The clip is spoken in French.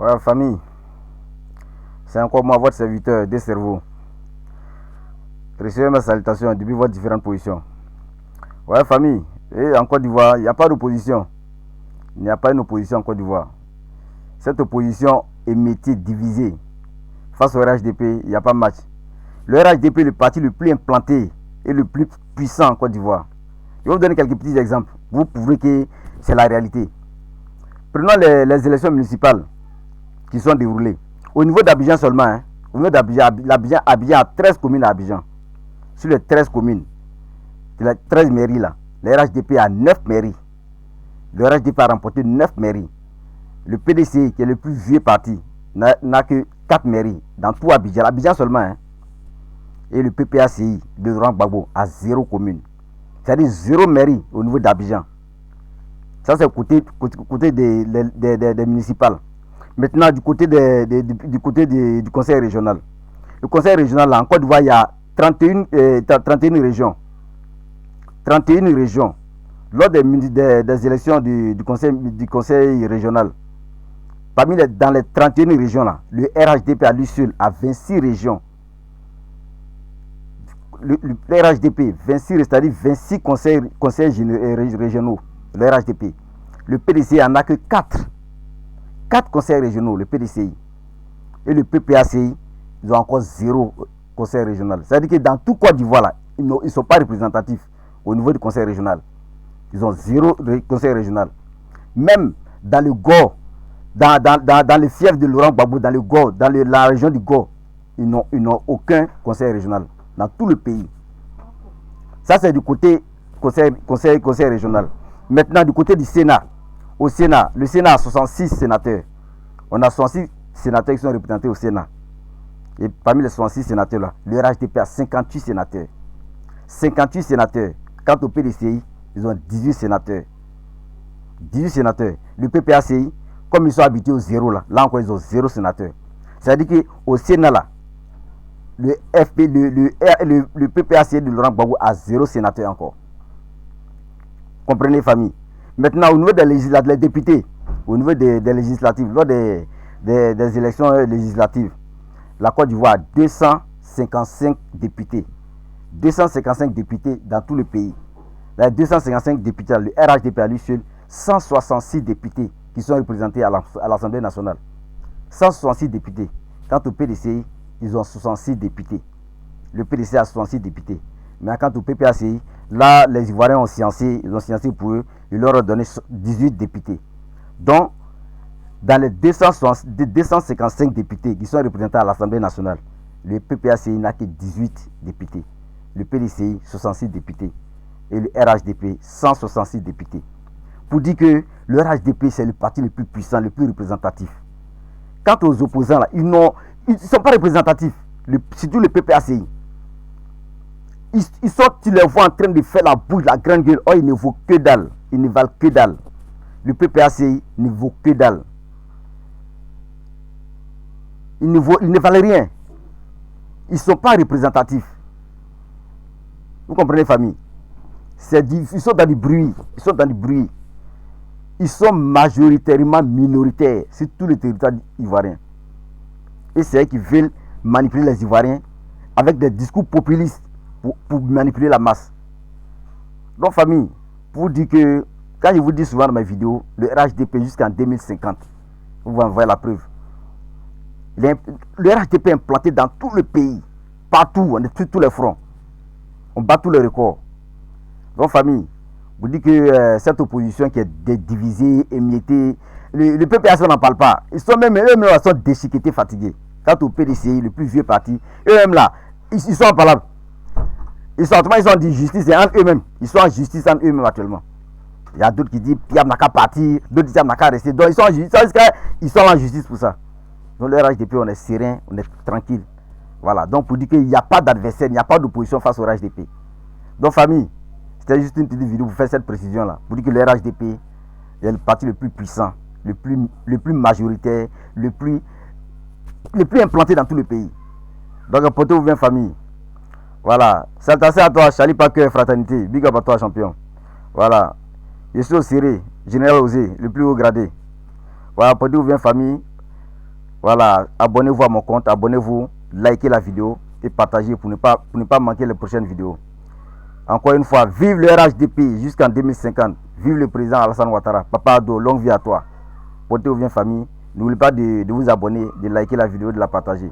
Ouais, famille, c'est encore moi, votre serviteur des cerveaux. Recevez mes salutations depuis vos différentes positions. Ouais, famille, et en Côte d'Ivoire, il n'y a pas d'opposition. Il n'y a pas une opposition en Côte d'Ivoire. Cette opposition est métier divisé. Face au RHDP, il n'y a pas de match. Le RHDP est le parti le plus implanté et le plus puissant en Côte d'Ivoire. Je vais vous donner quelques petits exemples. Vous prouverez que c'est la réalité. Prenons les élections municipales qui sont déroulées. Au niveau d'Abidjan seulement, au niveau Abidjan a 13 communes à Abidjan. Sur les 13 communes, les 13 mairies là, le RHDP a 9 mairies. Le RHDP a remporté 9 mairies. Le PDC, qui est le plus vieux parti, n'a que 4 mairies dans tout Abidjan. Abidjan seulement. Et le PPACI de Laurent Gbagbo a 0 commune. C'est-à-dire 0 mairie au niveau d'Abidjan. Ça, c'est côté des municipales. Maintenant, du côté du conseil régional. Le conseil régional, là, en Côte d'Ivoire, il y a 31 régions. 31 régions. Lors des élections du conseil régional, dans les 31 régions, là, le RHDP à lui seul a 26 régions. Le RHDP, 26, c'est-à-dire 26 conseils régionaux, le RHDP. Le PDCI en a que 4. 4 conseils régionaux, le PDCI. Et le PPACI, ils ont encore 0 conseil régional. C'est-à-dire que dans tout Côte d'Ivoire, là, ils ne sont pas représentatifs au niveau du conseil régional. Ils ont 0 conseil régional. Même dans le Go, dans le fief de Laurent Gbagbo, dans le Go, dans la région du Go, ils n'ont aucun conseil régional dans tout le pays. Ça, c'est du côté conseil régional. Maintenant, du côté du Sénat. Au Sénat, le Sénat a 66 sénateurs. On a 66 sénateurs qui sont représentés au Sénat. Et parmi les 66 sénateurs-là, le RHDP a 58 sénateurs. 58 sénateurs. Quant au PDCI, ils ont 18 sénateurs. 18 sénateurs. Le PPACI, comme ils sont habitués au 0, là encore, ils ont 0 sénateurs. C'est-à-dire qu'au Sénat, là, le PPACI de Laurent Gbagbo a 0 sénateur encore. Comprenez, famille. Maintenant, au niveau des députés, au niveau des législatives, lors des élections législatives, la Côte d'Ivoire a 255 députés. 255 députés dans tout le pays. Les 255 députés, le RHDP a lui seul 166 députés qui sont représentés à l'Assemblée nationale. 166 députés. Quant au PDCI, ils ont 66 députés. Le PDC a 66 députés. Mais quant au PPACI, là, les Ivoiriens ont sciencé, ils ont sciencé pour eux, ils leur ont donné 18 députés. Donc, dans les 255 députés qui sont représentés à l'Assemblée nationale, le PPACI n'a que 18 députés. Le PDCI, 66 députés. Et le RHDP, 166 députés. Pour dire que le RHDP, c'est le parti le plus puissant, le plus représentatif. Quant aux opposants, là, ils ne sont pas représentatifs, surtout le PPACI. Tu les vois en train de faire la bouche, la grande gueule. Oh, ils ne vaut que dalle. Ils ne valent que dalle. Le PPACI ne vaut que dalle. Ils ne valent rien. Ils ne sont pas représentatifs. Vous comprenez, famille? Ils sont dans du bruit. Ils sont dans du bruit. Ils sont majoritairement minoritaires sur tout le territoire ivoirien. Et c'est eux qui veulent manipuler les Ivoiriens avec des discours populistes pour manipuler la masse. Donc, famille, pour dire que, quand je vous dis souvent dans mes vidéos, le RHDP jusqu'en 2050, vous en voyez la preuve. Le RHDP est implanté dans tout le pays, partout, on est sur tous les fronts. On bat tous les records. Donc, famille, vous dites que cette opposition qui est divisée, émiettée, le PPAC, on n'en parle pas. Ils sont eux-mêmes sont déchiquetés, fatigués. Quant au PDCI, le plus vieux parti, eux-mêmes là, ils sont imparables. Ils sont en justice entre eux-mêmes. Ils sont en justice entre eux-mêmes actuellement. Il y a d'autres qui disent Pierre n'a qu'à partir, d'autres disent Pierre n'a qu'à rester. Donc ils sont en justice. Ils sont en justice pour ça. Donc le RHDP, on est serein, on est tranquille. Voilà. Donc pour dire qu'il n'y a pas d'adversaire, il n'y a pas d'opposition face au RHDP. Donc famille, c'était juste une petite vidéo pour faire cette précision là. Pour dire que le RHDP est le parti le plus puissant, le plus majoritaire, le plus implanté dans tout le pays. Donc portez-vous bien, famille. Voilà. Salutations à toi, Charlie Parker, fraternité. Big up à toi, champion. Voilà. Je suis au Siré, général Osé, le plus haut gradé. Voilà, portez-vous bien, famille. Voilà, abonnez-vous à mon compte, abonnez-vous, likez la vidéo et partagez pour ne pas manquer les prochaines vidéos. Encore une fois, vive le RHDP jusqu'en 2050. Vive le président Alassane Ouattara. Papa Ado, longue vie à toi. Portez-vous bien famille. N'oubliez pas de vous abonner, de liker la vidéo, de la partager.